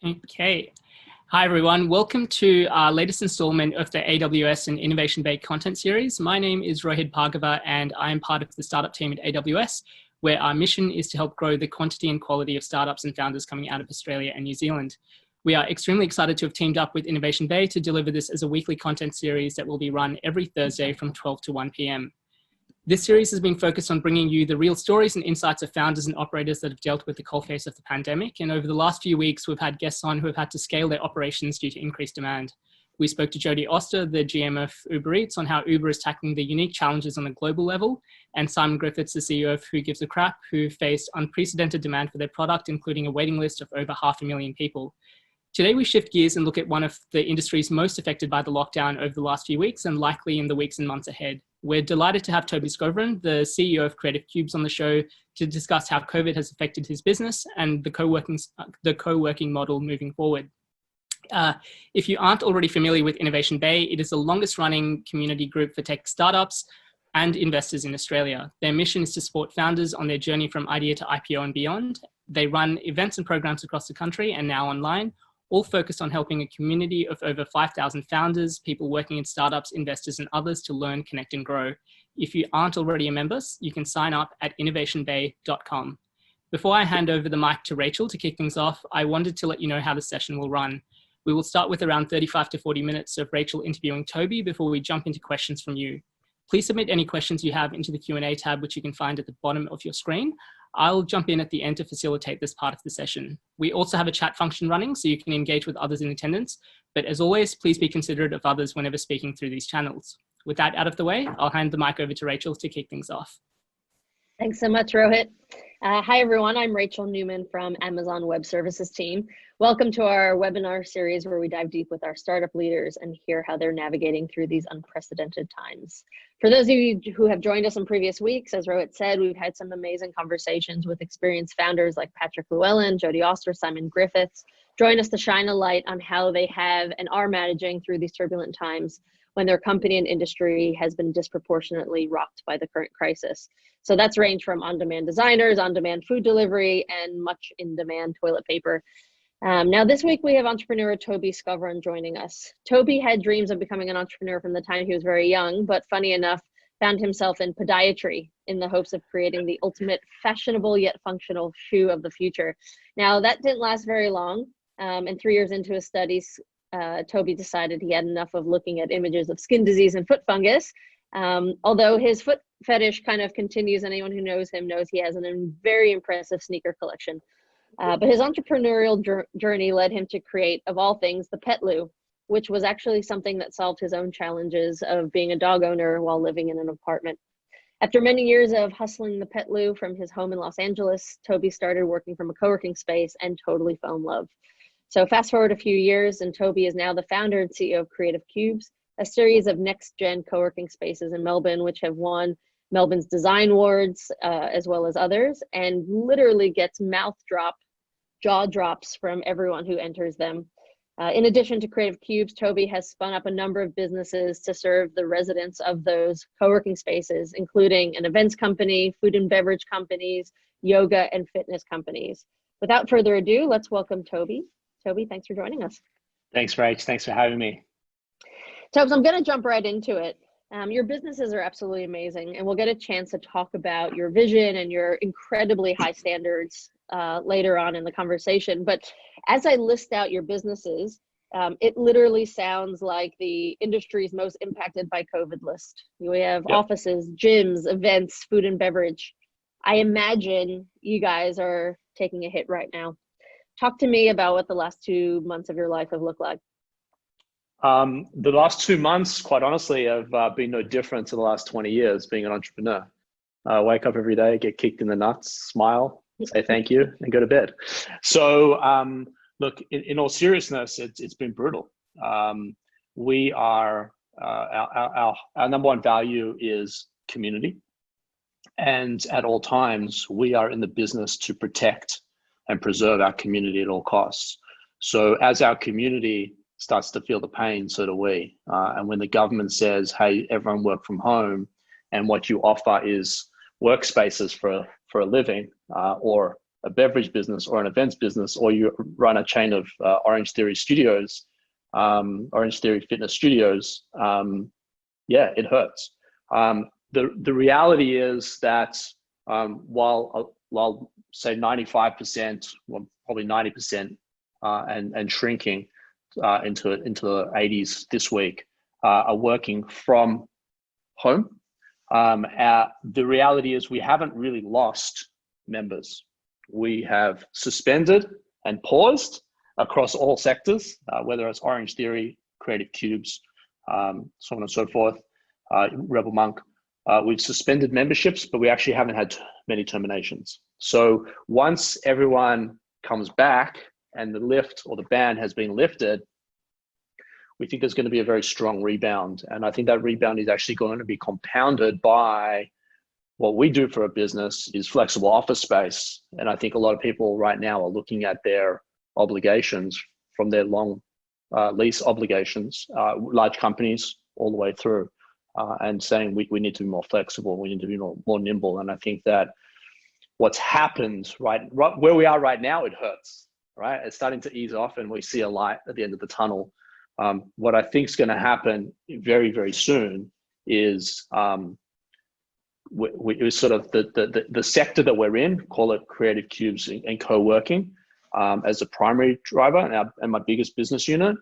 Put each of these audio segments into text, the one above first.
Okay. Hi, everyone. Welcome to our latest installment of the AWS and Innovation Bay content series. My name is Rohit Bhargava, and I am part of the startup team at AWS, where our mission is to help grow the quantity and quality of startups and founders coming out of Australia and New Zealand. We are extremely excited to have teamed up with Innovation Bay to deliver this as a weekly content series that will be run every Thursday from 12 to 1 p.m. This series has been focused on bringing you the real stories and insights of founders and operators that have dealt with the coalface of the pandemic. And over the last few weeks, we've had guests on who have had to scale their operations due to increased demand. We spoke to Jody Oster, the GM of Uber Eats, on how Uber is tackling the unique challenges on a global level, and Simon Griffiths, the CEO of Who Gives a Crap, who faced unprecedented demand for their product, including a waiting list of over 500,000 people. Today, we shift gears and look at one of the industries most affected by the lockdown over the last few weeks and likely in the weeks and months ahead. We're delighted to have Tobi Skovron, the CEO of Creative Cubes, on the show to discuss how COVID has affected his business and the co-working model moving forward. If you aren't already familiar with Innovation Bay, it is the longest running community group for tech startups and investors in Australia. Their mission is to support founders on their journey from idea to IPO and beyond. They run events and programs across the country and now online, all focused on helping a community of over 5,000 founders, people working in startups, investors, and others to learn, connect, and grow. If you aren't already a member, you can sign up at innovationbay.com. Before I hand over the mic to Rachel to kick things off, I wanted to let you know how the session will run. We will start with around 35 to 40 minutes of Rachel interviewing Tobi before we jump into questions from you. Please submit any questions you have into the Q&A tab, which you can find at the bottom of your screen. I'll jump in at the end to facilitate this part of the session. We also have a chat function running so you can engage with others in attendance. But as always, please be considerate of others whenever speaking through these channels. With that out of the way, I'll hand the mic over to Rachel to kick things off. Thanks so much, Rohit. Hi, everyone. I'm Rachael Neumann from Amazon Web Services team. Welcome to our webinar series where we dive deep with our startup leaders and hear how they're navigating through these unprecedented times. For those of you who have joined us in previous weeks, as Rohit said, we've had some amazing conversations with experienced founders like Patrick Llewellyn, Jody Oster, Simon Griffiths. Join us to shine a light on how they have and are managing through these turbulent times when their company and industry has been disproportionately rocked by the current crisis. So that's ranged from on-demand designers, on-demand food delivery, and much in-demand toilet paper. Now this week we have entrepreneur Tobi Skovron joining us. Tobi had dreams of becoming an entrepreneur from the time he was very young, but funny enough, found himself in podiatry in the hopes of creating the ultimate fashionable yet functional shoe of the future. Now that didn't last very long, and 3 years into his studies, Tobi decided he had enough of looking at images of skin disease and foot fungus. Although his foot fetish kind of continues, anyone who knows him knows he has a very impressive sneaker collection. But his entrepreneurial journey led him to create, of all things, the Pet Loo, which was actually something that solved his own challenges of being a dog owner while living in an apartment. After many years of hustling the Pet Loo from his home in Los Angeles, Tobi started working from a co-working space and totally fell in love. So fast forward a few years, and Tobi is now the founder and CEO of Creative Cubes, a series of next-gen co-working spaces in Melbourne, which have won Melbourne's Design Awards, as well as others, and literally gets jaw drops from everyone who enters them. In addition to Creative Cubes, Tobi has spun up a number of businesses to serve the residents of those co-working spaces, including an events company, food and beverage companies, yoga and fitness companies. Without further ado, let's welcome Tobi. Tobi, thanks for joining us. Thanks, Rach. Thanks for having me. Tobs, I'm going to jump right into it. Your businesses are absolutely amazing, and we'll get a chance to talk about your vision and your incredibly high standards later on in the conversation. But as I list out your businesses, it literally sounds like the industry's most impacted by COVID list. We have offices, gyms, events, food and beverage. I imagine you guys are taking a hit right now. Talk to me about what the last 2 months of your life have looked like. The last 2 months, quite honestly, have been no different to the last 20 years being an entrepreneur. Wake up every day, get kicked in the nuts, smile, say thank you, and go to bed. So look, in all seriousness, it's been brutal. We are, our number one value is community. And at all times, we are in the business to protect and preserve our community at all costs. So as our community starts to feel the pain, so do we. And when the government says, hey, everyone work from home, and what you offer is workspaces for a living, or a beverage business or an events business, or you run a chain of Orange Theory studios, Orange Theory fitness studios, yeah, it hurts. The reality is that while say 95%, well, probably 90%, and shrinking into the 80s this week, are working from home. The reality is we haven't really lost members. We have suspended and paused across all sectors, whether it's Orange Theory, Creative Cubes, so on and so forth, Rebel Monk. We've suspended memberships, but we actually haven't had many terminations. So once everyone comes back and the lift or the ban has been lifted, we think there's going to be a very strong rebound. And I think that rebound is actually going to be compounded by what we do for a business is flexible office space. And I think a lot of people right now are looking at their obligations from their long lease obligations, large companies all the way through, and saying we need to be more flexible, we need to be more nimble. And I think that what's happened right where we are right now, it hurts, right? It's starting to ease off and we see a light at the end of the tunnel. What I think is going to happen very, very soon is we sort of the sector that we're in, call it Creative Cubes and co-working, as a primary driver and my biggest business unit.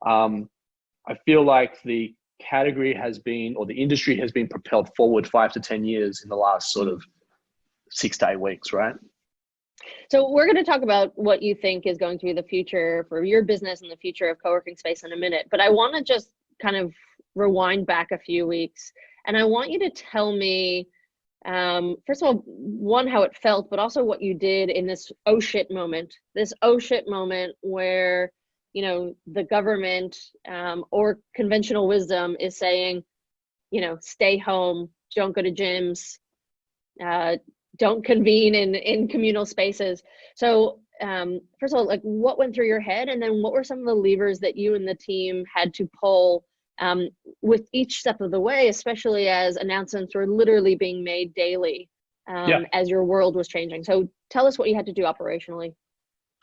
I feel like the category has been, or the industry has been propelled forward 5 to 10 years in the last sort of 6 to 8 weeks, right? So we're going to talk about what you think is going to be the future for your business and the future of co-working space in a minute. But I want to just kind of rewind back a few weeks. And I want you to tell me, first of all, one, how it felt, but also what you did in this oh shit moment where, you know, the government or conventional wisdom is saying, you know, stay home, don't go to gyms, don't convene in communal spaces. So first of all, like, what went through your head? And then what were some of the levers that you and the team had to pull with each step of the way, especially as announcements were literally being made daily as your world was changing? So tell us what you had to do operationally.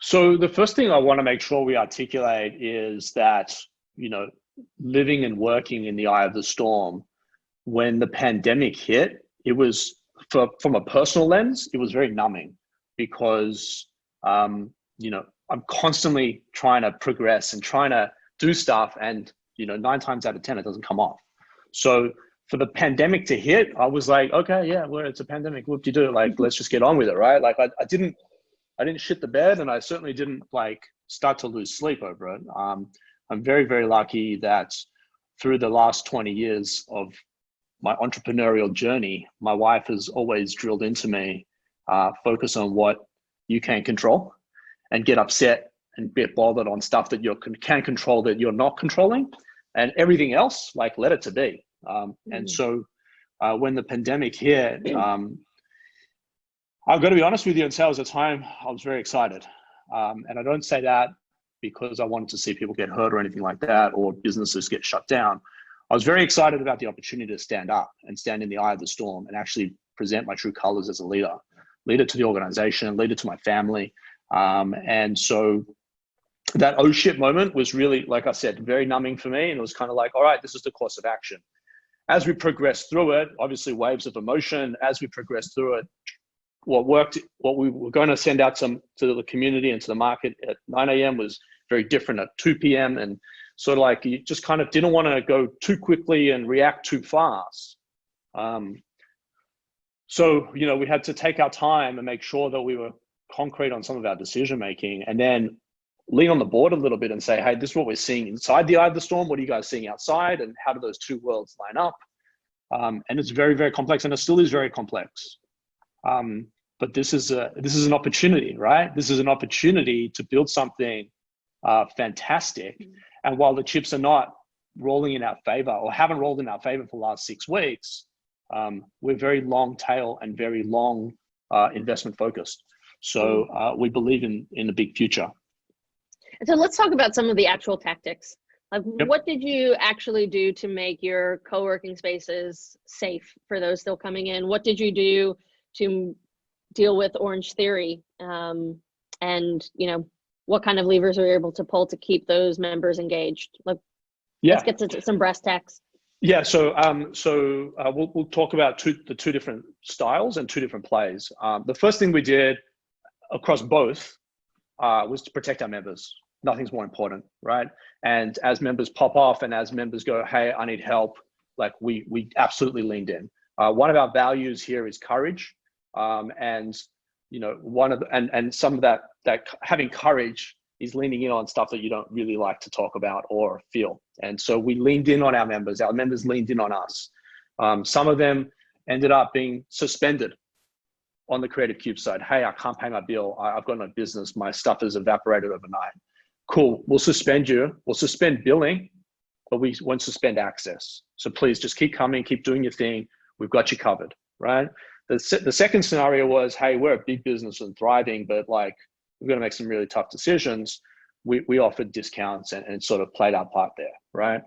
So the first thing I want to make sure we articulate is that, you know, living and working in the eye of the storm, when the pandemic hit, it was, from a personal lens, it was very numbing because, you know, I'm constantly trying to progress and trying to do stuff, and, you know, 9 times out of 10, it doesn't come off. So for the pandemic to hit, I was like, okay, yeah, well, it's a pandemic. Whoop de do, like, let's just get on with it, right? Like, I didn't shit the bed, and I certainly didn't like start to lose sleep over it. I'm very, very lucky that through the last 20 years of my entrepreneurial journey, my wife has always drilled into me, focus on what you can control and get upset and get bothered on stuff that you can control that you're not controlling, and everything else, like, let it to be. And so when the pandemic hit, I've got to be honest with you and say, at the time, I was very excited. And I don't say that because I wanted to see people get hurt or anything like that, or businesses get shut down. I was very excited about the opportunity to stand up and stand in the eye of the storm and actually present my true colors as a leader to the organization, leader to my family. And so that oh shit moment was really, like I said, very numbing for me. And it was kind of like, all right, this is the course of action. As we progressed through it, obviously waves of emotion, as we progressed through it, what we were going to send out to the community and to the market at 9 a.m. was very different at 2 p.m. And sort of like, you just kind of didn't want to go too quickly and react too fast. So, you know, we had to take our time and make sure that we were concrete on some of our decision making, and then lean on the board a little bit and say, hey, this is what we're seeing inside the eye of the storm. What are you guys seeing outside? And how do those two worlds line up? And it's very, very complex, and it still is very complex. But this is an opportunity, right? This is an opportunity to build something fantastic. And while the chips are not rolling in our favor, or haven't rolled in our favor for the last 6 weeks, we're very long tail and very long investment focused. So we believe in a big future. So let's talk about some of the actual tactics. Like, what did you actually do to make your co-working spaces safe for those still coming in? What did you do to deal with Orange Theory, and what kind of levers are you able to pull to keep those members engaged? Like, let's get to some brass tacks. Yeah, so we'll talk about the two different styles and two different plays. The first thing we did across both was to protect our members. Nothing's more important, right? And as members pop off and as members go, hey, I need help, like we absolutely leaned in. One of our values here is courage, and some of that having courage is leaning in on stuff that you don't really like to talk about or feel. And so we leaned in on our members leaned in on us. Some of them ended up being suspended on the Creative Cube side. Hey, I can't pay my bill. I've got no business. My stuff has evaporated overnight. Cool, we'll suspend you. We'll suspend billing, but we won't suspend access. So please just keep coming, keep doing your thing. We've got you covered, right? The second scenario was, hey, we're a big business and thriving, but like, we're going to make some really tough decisions. We offered discounts and sort of played our part there, right?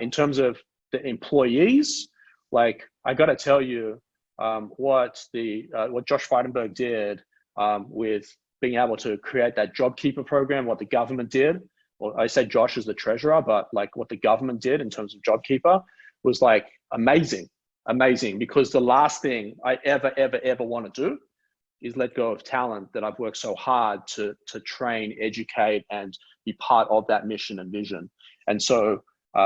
In terms of the employees, like I got to tell you what Josh Frydenberg did with being able to create that JobKeeper program, what the government did. Well, I say Josh is the treasurer, but like what the government did in terms of JobKeeper was like amazing, because the last thing I ever want to do is let go of talent that I've worked so hard to train, educate, and be part of that mission and vision. And so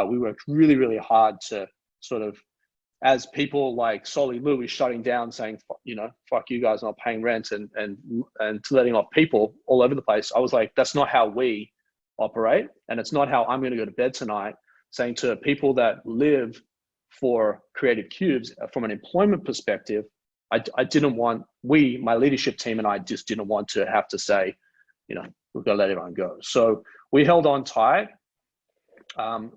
we worked really, really hard to sort of, as people like Solly Lou is shutting down, saying, fuck you guys, not paying rent and letting off people all over the place. I was like, that's not how we operate. And it's not how I'm going to go to bed tonight, saying to people that live for Creative Cubes from an employment perspective, I didn't want, my leadership team and I just didn't want to have to say, we've got to let everyone go. So we held on tight.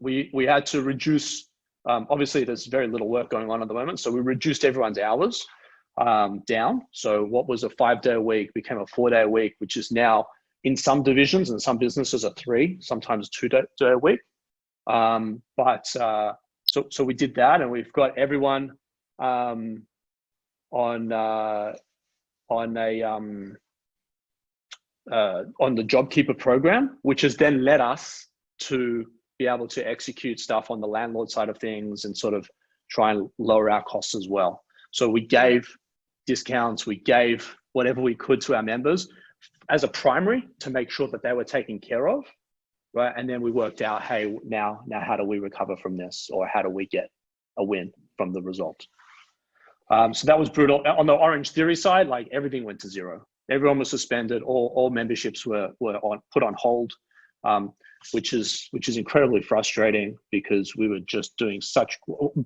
We had to reduce, obviously there's very little work going on at the moment. So we reduced everyone's hours down. So what was a 5-day a week became a 4-day a week, which is now in some divisions and some businesses are 3, sometimes 2-day a week. So we did that, and we've got everyone on the JobKeeper program, which has then led us to be able to execute stuff on the landlord side of things and sort of try and lower our costs as well. So we gave discounts, we gave whatever we could to our members as a primary to make sure that they were taken care of, right? And then we worked out, hey, now how do we recover from this, or how do we get a win from the result? So that was brutal. On the Orange Theory side, like everything went to zero. Everyone was suspended. All memberships were put on hold, which is incredibly frustrating, because we were just doing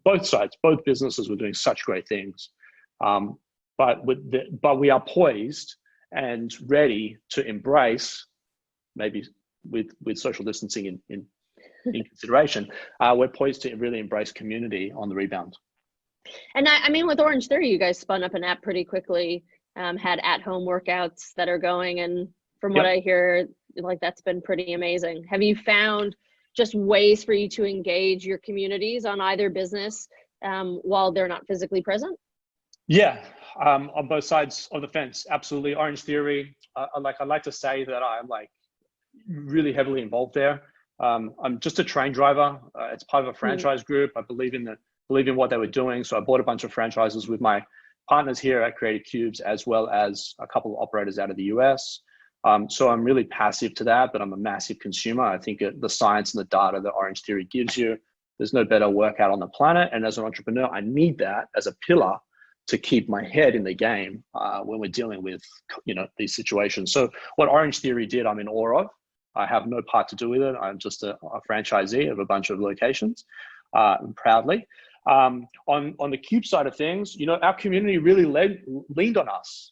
both sides, both businesses were doing such great things. But we are poised and ready to embrace, maybe with social distancing in consideration, we're poised to really embrace community on the rebound. And I mean, with Orange Theory, you guys spun up an app pretty quickly, had at-home workouts that are going, and from what I hear, like that's been pretty amazing. Have you found just ways for you to engage your communities on either business while they're not physically present? Yeah, on both sides of the fence, absolutely. Orange Theory, I'd like to say that I'm like really heavily involved there. I'm just a train driver. It's part of a franchise group. I believe in what they were doing. So I bought a bunch of franchises with my partners here at Creative Cubes, as well as a couple of operators out of the US. So I'm really passive to that, but I'm a massive consumer. I think the science and the data that Orange Theory gives you, there's no better workout on the planet. And as an entrepreneur, I need that as a pillar to keep my head in the game when we're dealing with these situations. So what Orange Theory did, I'm in awe of. I have no part to do with it. I'm just a franchisee of a bunch of locations, proudly. On the Cube side of things, our community really leaned on us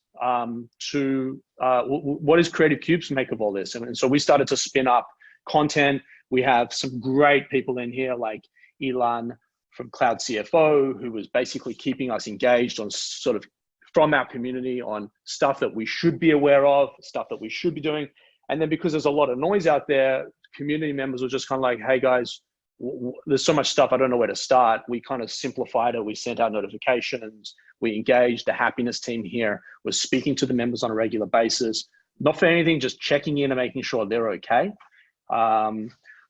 to what does Creative Cubes make of all this? And so we started to spin up content. We have some great people in here like Ilan from Cloud CFO, who was basically keeping us engaged on sort of from our community on stuff that we should be aware of, stuff that we should be doing. And then because there's a lot of noise out there, community members were just kind of like, hey guys, there's so much stuff, I don't know where to start. We kind of simplified it. We sent out notifications. We engaged the happiness team here. We're speaking to the members on a regular basis, not for anything, just checking in and making sure they're okay.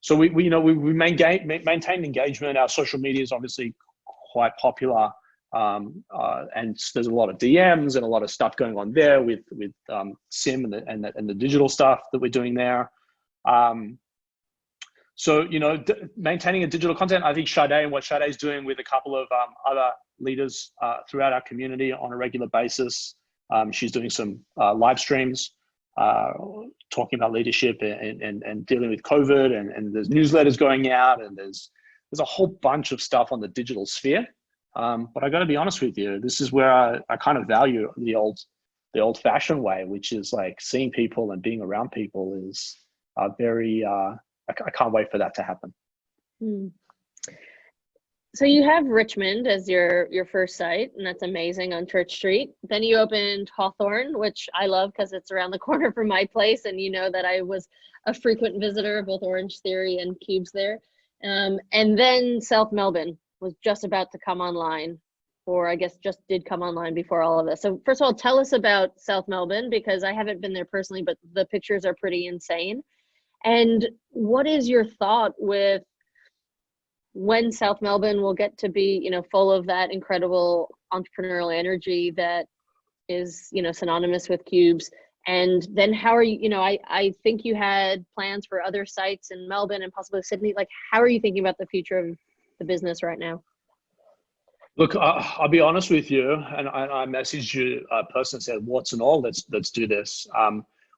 So we maintained engagement. Our social media is obviously quite popular. And there's a lot of DMs and a lot of stuff going on there with Sim and the digital stuff that we're doing there. So, maintaining a digital content, I think Sade and what Sade's doing with a couple of other leaders throughout our community on a regular basis. She's doing some live streams, talking about leadership and dealing with COVID, and there's newsletters going out, and there's a whole bunch of stuff on the digital sphere. But I got to be honest with you, this is where I kind of value the old fashioned way, which is like seeing people and being around people is very, I can't wait for that to happen. So you have Richmond as your first site, and that's amazing, on Church Street. Then you opened Hawthorne, which I love because it's around the corner from my place, and you know that I was a frequent visitor of both Orange Theory and Cubes there. And then South Melbourne was just about to come online, or I guess just did come online before all of this. So first of all, tell us about South Melbourne, because I haven't been there personally, but the pictures are pretty insane. And what is your thought with when South Melbourne will get to be, full of that incredible entrepreneurial energy that is, synonymous with Cubes? And then how are you, I think you had plans for other sites in Melbourne and possibly Sydney. Like, how are you thinking about the future of the business right now? Look, I'll be honest with you, and I messaged you a person and said, "What's and all? Let's do this."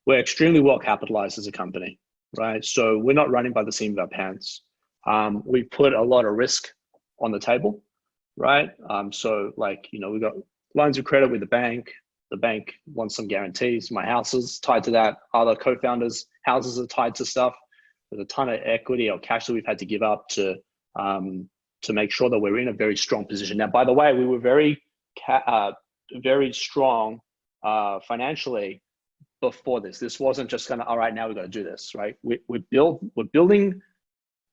We're extremely well capitalized as a company, right? So we're not running by the seam of our pants. We put a lot of risk on the table, right? So we've got lines of credit with the bank. The bank wants some guarantees. My house is tied to that. Other co-founders' houses are tied to stuff. There's a ton of equity or cash that we've had to give up to make sure that we're in a very strong position. Now, by the way, we were very strong financially before this. This wasn't just gonna, all right, now we've got to do this, right? We're building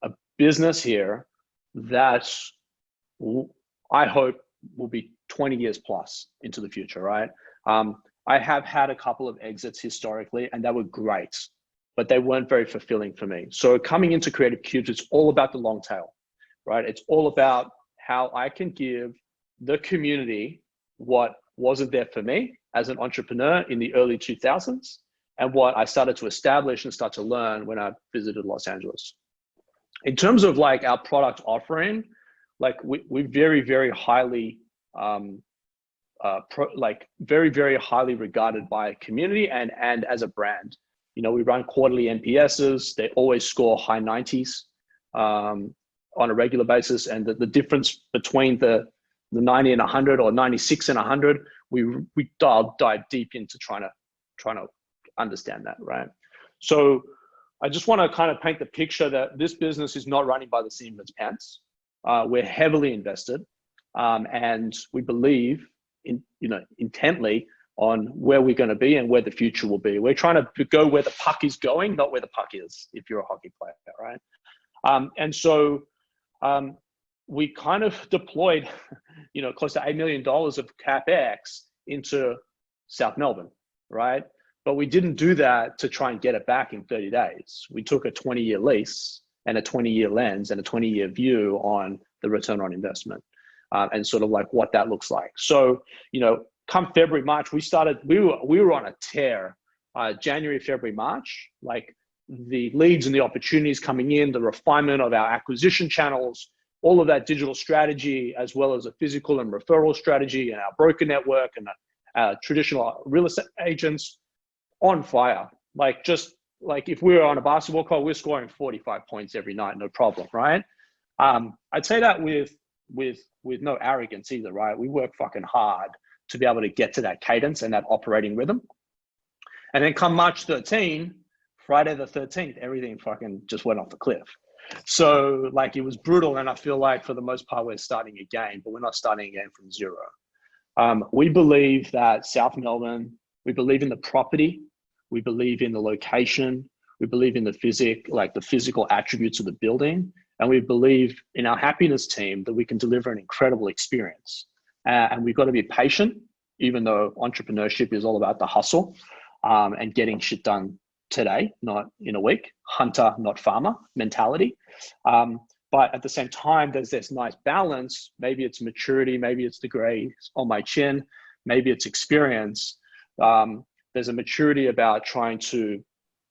a business here that I hope will be 20 years plus into the future, right? I have had a couple of exits historically, and they were great, but they weren't very fulfilling for me. So coming into Creative Cubes, it's all about the long tail, right? It's all about how I can give the community what wasn't there for me as an entrepreneur in the early 2000s, and what I started to establish and start to learn when I visited Los Angeles. In terms of like our product offering, like we're very, very highly, very, very highly regarded by a community and as a brand. We run quarterly NPSs. They always score high 90s on a regular basis. And the difference between the 90 and 100 or 96 and 100, we dive deep into trying to understand that, right? So I just want to kind of paint the picture that this business is not running by the seam of its pants. We're heavily invested, and we believe intently on where we're going to be and where the future will be. We're trying to go where the puck is going, not where the puck is, if you're a hockey player, right? And so we kind of deployed, close to $8 million of CapEx into South Melbourne, right? But we didn't do that to try and get it back in 30 days. We took a 20-year lease and a 20-year lens and a 20-year view on the return on investment, and sort of like what that looks like. So, come February, March, we were on a tear. January, February, March, like the leads and the opportunities coming in, the refinement of our acquisition channels, all of that digital strategy, as well as a physical and referral strategy and our broker network and traditional real estate agents on fire. Like, just like if we were on a basketball court, we're scoring 45 points every night, no problem, right? I'd say that with no arrogance either, right? We work fucking hard to be able to get to that cadence and that operating rhythm. And then come March 13, Friday the 13th, everything fucking just went off the cliff. So like it was brutal, and I feel like for the most part we're starting again, but we're not starting again from zero. We believe that South Melbourne, we believe in the property, we believe in the location, we believe in the physical attributes of the building, And we believe in our happiness team that we can deliver an incredible experience. And we've got to be patient, even though entrepreneurship is all about the hustle and getting shit done today, not in a week. Hunter, not farmer mentality. But at the same time, there's this nice balance. Maybe it's maturity, maybe it's the gray on my chin, maybe it's experience. There's a maturity about trying to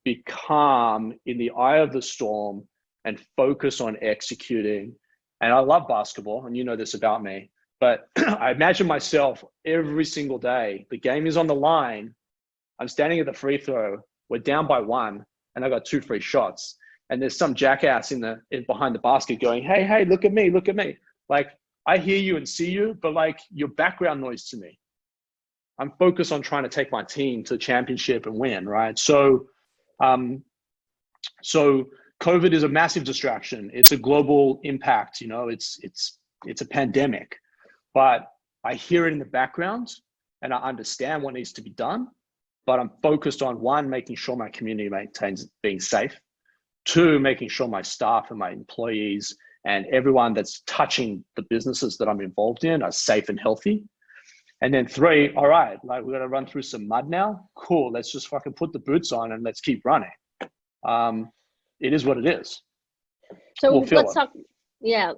be calm in the eye of the storm and focus on executing. And I love basketball, and you know this about me, but I imagine myself every single day, the game is on the line, I'm standing at the free throw, we're down by 1, and I got 2 free shots. And there's some jackass behind the basket going, hey, look at me. Like, I hear you and see you, but like, you're background noise to me. I'm focused on trying to take my team to the championship and win, right? So COVID is a massive distraction. It's a global impact, you know, it's a pandemic, but I hear it in the background and I understand what needs to be done, but I'm focused on 1, making sure my community maintains being safe. 2, making sure my staff and my employees and everyone that's touching the businesses that I'm involved in are safe and healthy. And then 3, all right, like, we're gonna run through some mud now. Cool, let's just fucking put the boots on and let's keep running. It is what it is. So let's talk. Yeah,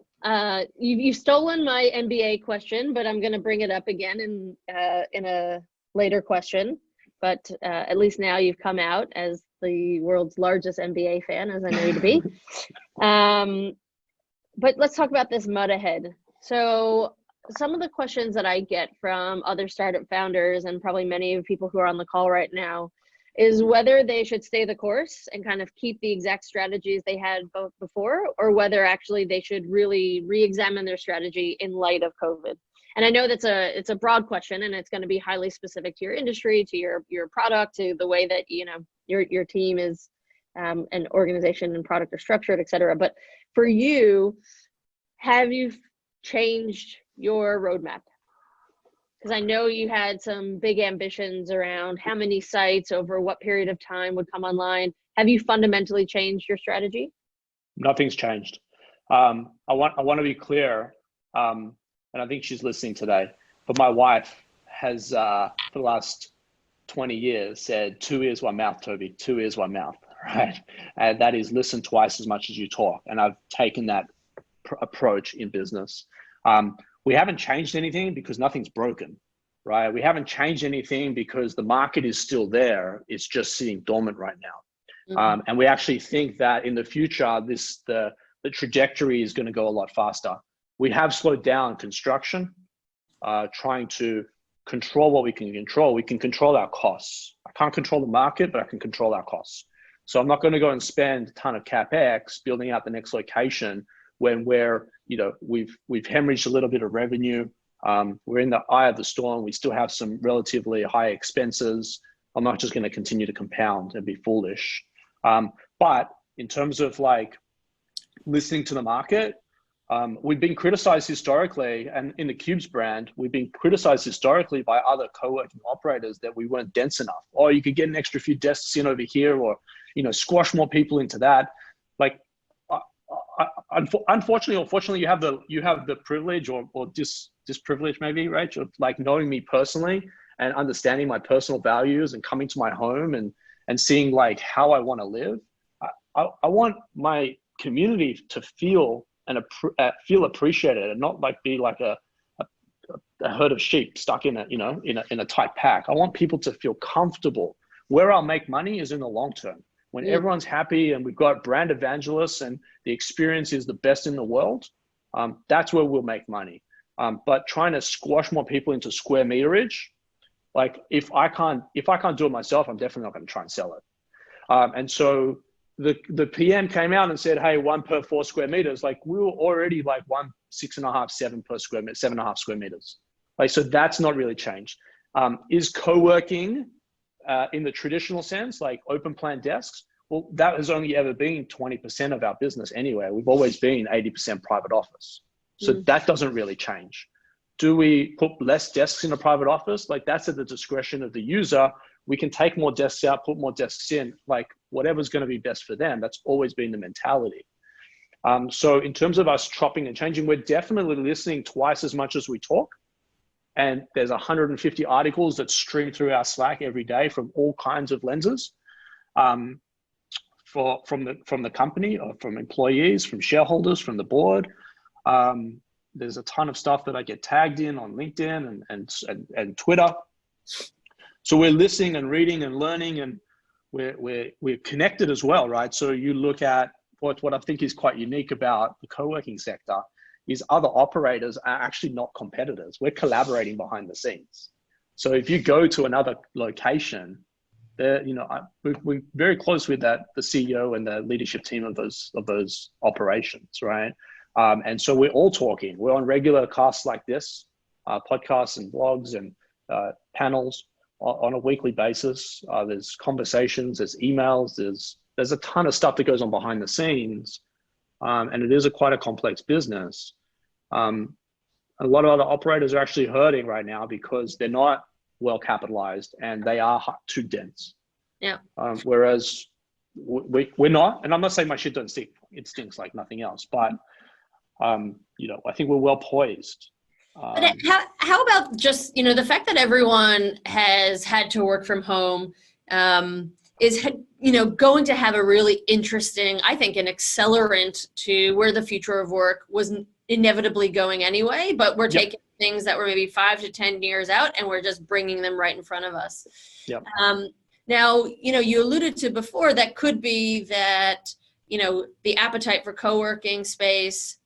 you've stolen my MBA question, but I'm gonna bring it up again in a later question. But at least now you've come out as the world's largest MBA fan, as I know you to be. But let's talk about this mud ahead. So some of the questions that I get from other startup founders, and probably many of people who are on the call right now, is whether they should stay the course and kind of keep the exact strategies they had both before, or whether actually they should really re-examine their strategy in light of COVID. And I know it's a broad question, and it's going to be highly specific to your industry, to your product, to the way that, you know, your team is an organization and product are structured, et cetera. But for you, have you changed your roadmap? Because I know you had some big ambitions around how many sites over what period of time would come online. Have you fundamentally changed your strategy? Nothing's changed. I want to be clear, and I think she's listening today, but my wife has, for the last 20 years, said 2 ears, 1 mouth, Toby, 2 ears, 1 mouth, right? And that is listen twice as much as you talk. And I've taken that approach in business. We haven't changed anything because nothing's broken, right? We haven't changed anything because the market is still there. It's just sitting dormant right now. Mm-hmm. And we actually think that in the future, the trajectory is going to go a lot faster. We have slowed down construction, trying to control what we can control. We can control our costs. I can't control the market, but I can control our costs. So I'm not going to go and spend a ton of CapEx building out the next location when we've hemorrhaged a little bit of revenue. We're in the eye of the storm. We still have some relatively high expenses. I'm not just going to continue to compound and be foolish. But in terms of like listening to the market, we've been criticized historically, and in the Cubes brand, we've been criticized historically by other co-working operators that we weren't dense enough. Oh, you could get an extra few desks in over here, or, you know, squash more people into that. Like, unfortunately or fortunately, you have the privilege or disprivilege maybe, right? Of like knowing me personally and understanding my personal values and coming to my home and seeing like how I want to live. I want my community to feel feel appreciated and not like be like a herd of sheep stuck in a tight pack. I want people to feel comfortable. Where I'll make money is in the long term. When everyone's happy and we've got brand evangelists and the experience is the best in the world, that's where we'll make money. But trying to squash more people into square meterage, like if I can't do it myself, I'm definitely not going to try and sell it. And so the PM came out and said, hey, 1 per 4 square meters. Like we were already like 6.5, 7 per square meter, 7.5 square meters. Like, so that's not really changed. Is co-working in the traditional sense, like open plan desks? Well, that has only ever been 20% of our business anyway. We've always been 80% private office. So that doesn't really change. Do we put less desks in a private office? Like that's at the discretion of the user. We can take more desks out, put more desks in, like whatever's going to be best for them. That's always been the mentality. So in terms of us chopping and changing, we're definitely listening twice as much as we talk. And there's 150 articles that stream through our Slack every day from all kinds of lenses, from the company, or from employees, from shareholders, from the board. There's a ton of stuff that I get tagged in on LinkedIn and Twitter. So we're listening and reading and learning, and we're connected as well, right? So you look at what I think is quite unique about the co-working sector is other operators are actually not competitors. We're collaborating behind the scenes. So if you go to another location, we're very close with the CEO and the leadership team of those operations, right? And so we're all talking. We're on regular casts like this, podcasts and blogs and panels on a weekly basis. There's conversations, there's emails, there's a ton of stuff that goes on behind the scenes, and it is quite a complex business. A lot of other operators are actually hurting right now because they're not well capitalized and they are too dense. Yeah. Whereas we're not, and I'm not saying my shit don't stink. It stinks like nothing else, but I think we're well poised. But how about just, the fact that everyone has had to work from home is, going to have a really interesting, I think, an accelerant to where the future of work was inevitably going anyway, but we're taking things that were maybe 5 to 10 years out and we're just bringing them right in front of us. Yep. Now, you alluded to before that could be that, the appetite for co-working space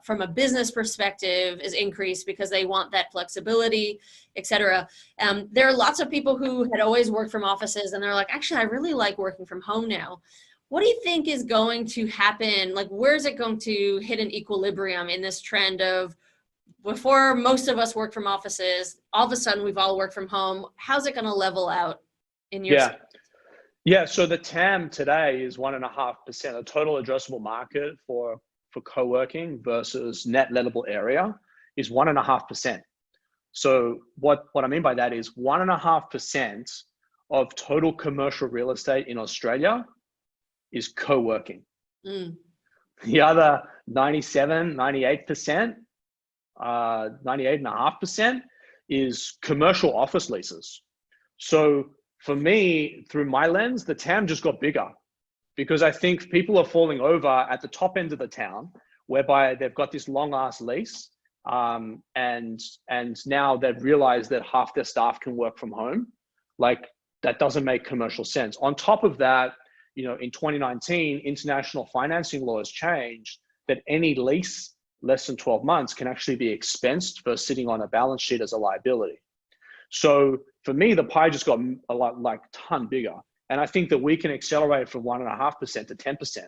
from a business perspective is increased because they want that flexibility, et cetera. There are lots of people who had always worked from offices and they're like, actually, I really like working from home now. What do you think is going to happen? Like, where is it going to hit an equilibrium in this trend of before most of us work from offices, all of a sudden we've all worked from home? How's it going to level out in your space? Yeah, so the TAM today is 1.5%, the total addressable market for co-working versus net lettable area is 1.5%. So what I mean by that is 1.5% of total commercial real estate in Australia is co-working. The other 98%, 98.5% is commercial office leases. So for me, through my lens, the TAM just got bigger because I think people are falling over at the top end of the town, whereby they've got this long ass lease, and now they've realized that half their staff can work from home. Like, that doesn't make commercial sense. On top of that, in 2019, international financing laws changed that any lease less than 12 months can actually be expensed versus sitting on a balance sheet as a liability. So for me, the pie just got a ton bigger. And I think that we can accelerate from 1.5% to 10%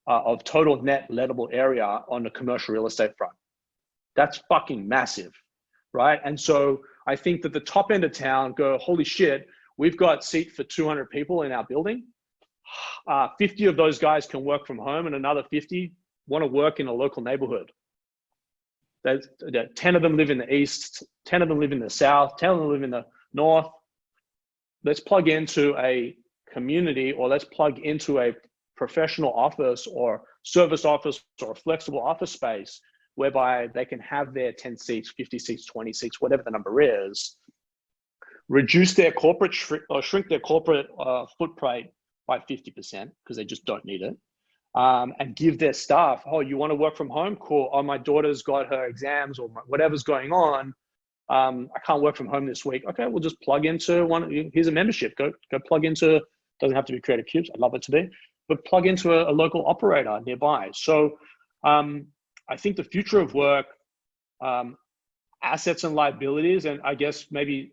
of total net lettable area on the commercial real estate front. That's fucking massive, right? And so I think that the top end of town go, holy shit, we've got seat for 200 people in our building. 50 of those guys can work from home and another 50 want to work in a local neighborhood. 10 of them live in the east, 10 of them live in the south, 10 of them live in the north. Let's plug into a community, or let's plug into a professional office or service office or flexible office space whereby they can have their 10 seats, 50 seats, 20 seats, whatever the number is, reduce their corporate shrink their corporate footprint by 50% because they just don't need it. And give their staff, oh, you want to work from home? Cool. Oh, my daughter's got her exams or whatever's going on. I can't work from home this week. Okay, we'll just plug into one. Here's a membership. Go plug into, doesn't have to be Creative Cubes. I'd love it to be, but plug into a local operator nearby. So I think the future of work, assets and liabilities, and I guess maybe,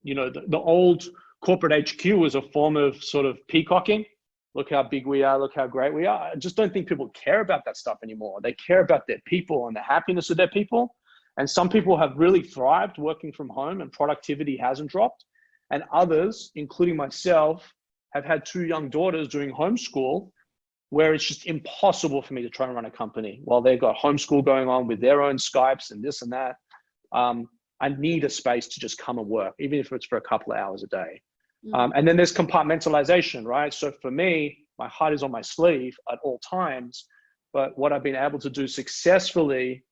the old corporate HQ was a form of sort of peacocking. Look how big we are, look how great we are. I just don't think people care about that stuff anymore. They care about their people and the happiness of their people. And some people have really thrived working from home and productivity hasn't dropped. And others, including myself, have had 2 young daughters doing homeschool where it's just impossible for me to try and run a company while they've got homeschool going on with their own Skypes and this and that. I need a space to just come and work, even if it's for a couple of hours a day. And then there's compartmentalization, right? So for me, my heart is on my sleeve at all times. But what I've been able to do successfully,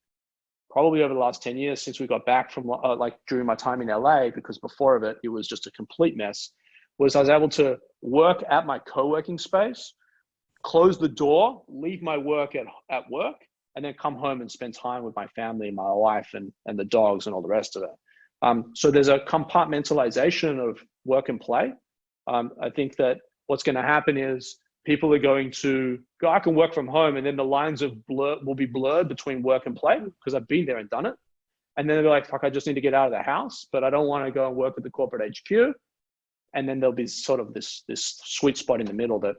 probably over the last 10 years since we got back from like during my time in LA, because before of it, it was just a complete mess, was I was able to work at my co-working space, close the door, leave my work at work, and then come home and spend time with my family and my wife and the dogs and all the rest of it. So there's a compartmentalization of work and play. I think that what's going to happen is people are going to go, I can work from home, and then the lines will be blurred between work and play, because I've been there and done it. And then they'll be like, fuck, I just need to get out of the house, but I don't want to go and work at the corporate HQ. And then there'll be sort of this sweet spot in the middle that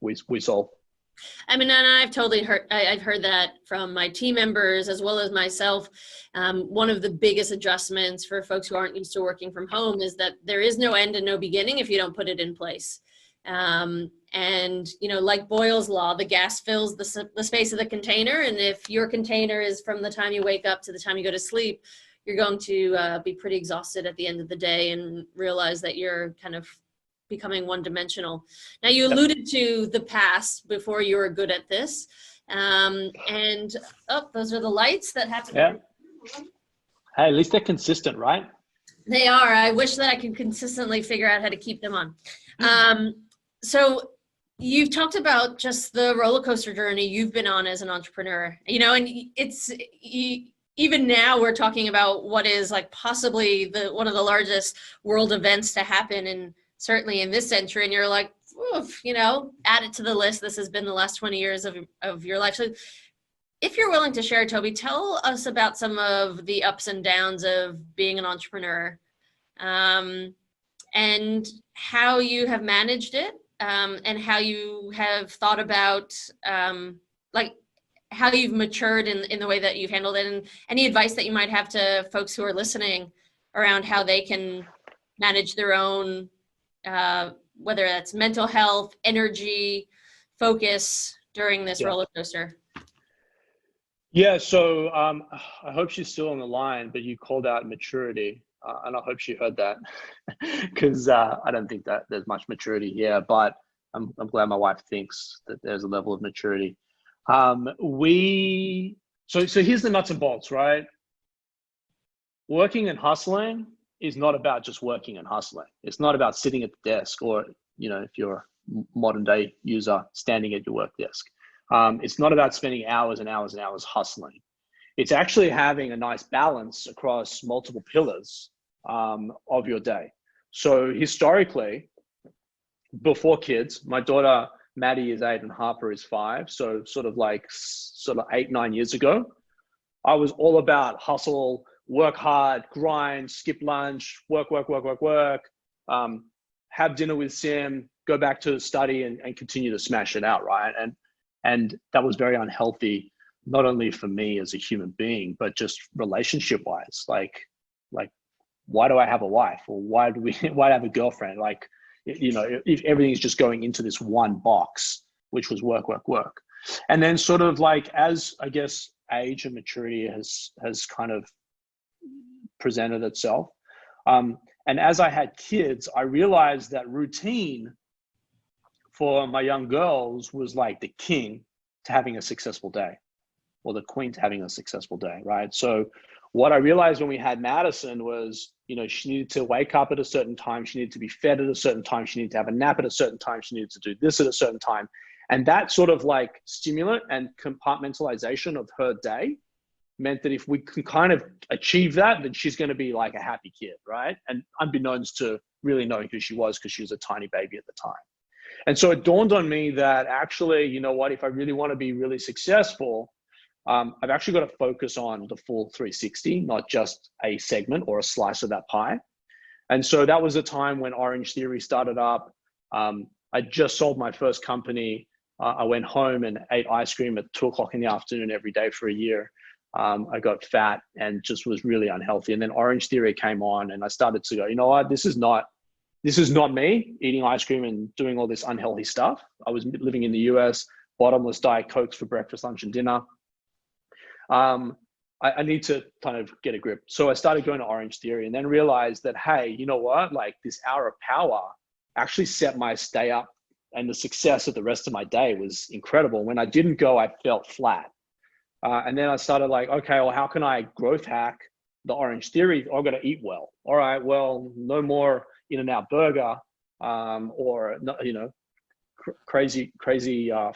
we solve. I mean, and I've heard that from my team members as well as myself. One of the biggest adjustments for folks who aren't used to working from home is that there is no end and no beginning if you don't put it in place. And, you know, like Boyle's law, the gas fills the space of the container. And if your container is from the time you wake up to the time you go to sleep, you're going to be pretty exhausted at the end of the day and realize that you're kind of becoming one-dimensional. Now, you alluded to the past before you were good at this. And those are the lights that happen. Yeah. Hey, at least they're consistent, right? They are. I wish that I could consistently figure out how to keep them on. So you've talked about just the roller coaster journey you've been on as an entrepreneur, you know, and even now we're talking about what is like possibly one of the largest world events to happen, and certainly in this century, and you're like, oof, you know, add it to the list. This has been the last 20 years of your life. So if you're willing to share, Toby, tell us about some of the ups and downs of being an entrepreneur, and how you have managed it, and how you have thought about like how you've matured in the way that you've handled it, and any advice that you might have to folks who are listening around how they can manage their own, whether that's mental health, energy, focus during this roller coaster. Yeah, so I hope she's still on the line, but you called out maturity, and I hope she heard that, because I don't think that there's much maturity here, but I'm glad my wife thinks that there's a level of maturity. So here's the nuts and bolts, right? Working and hustling is not about just working and hustling. It's not about sitting at the desk, or, you know, if you're a modern day user, standing at your work desk. It's not about spending hours and hours and hours hustling. It's actually having a nice balance across multiple pillars of your day. So historically, before kids, my daughter Maddie is 8 and Harper is 5. So sort of 8, 9 years ago, I was all about hustle, work hard, grind, skip lunch, work, have dinner with Sim, go back to study and continue to smash it out, right? And that was very unhealthy, not only for me as a human being, but just relationship wise. Like, why do I have a wife? Or why do I have a girlfriend? Like, you know, if everything's just going into this one box, which was work. And then sort of like, as I guess age and maturity has kind of presented itself. And as I had kids, I realized that routine for my young girls was like the king to having a successful day, or the queen to having a successful day, right? So what I realized when we had Madison was, you know, she needed to wake up at a certain time. She needed to be fed at a certain time. She needed to have a nap at a certain time. She needed to do this at a certain time. And that sort of like stimulant and compartmentalization of her day meant that if we can kind of achieve that, then she's going to be like a happy kid, right? And unbeknownst to really knowing who she was, because she was a tiny baby at the time. And so it dawned on me that actually, you know what, if I really want to be really successful, I've actually got to focus on the full 360, not just a segment or a slice of that pie. And so that was a time when Orange Theory started up. I just sold my first company. I went home and ate ice cream at 2 o'clock in the afternoon every day for a year. I got fat and just was really unhealthy. And then Orange Theory came on, and I started to go, you know what, this is not me eating ice cream and doing all this unhealthy stuff. I was living in the US, bottomless Diet Cokes for breakfast, lunch, and dinner. I need to kind of get a grip. So I started going to Orange Theory, and then realized that, hey, you know what, like this hour of power actually set my stay up and the success of the rest of my day was incredible. When I didn't go, I felt flat. And then I started like, okay, well, how can I growth hack the Orange Theory? I've got to eat well. All right, well, no more In-N-Out Burger or, you know, crazy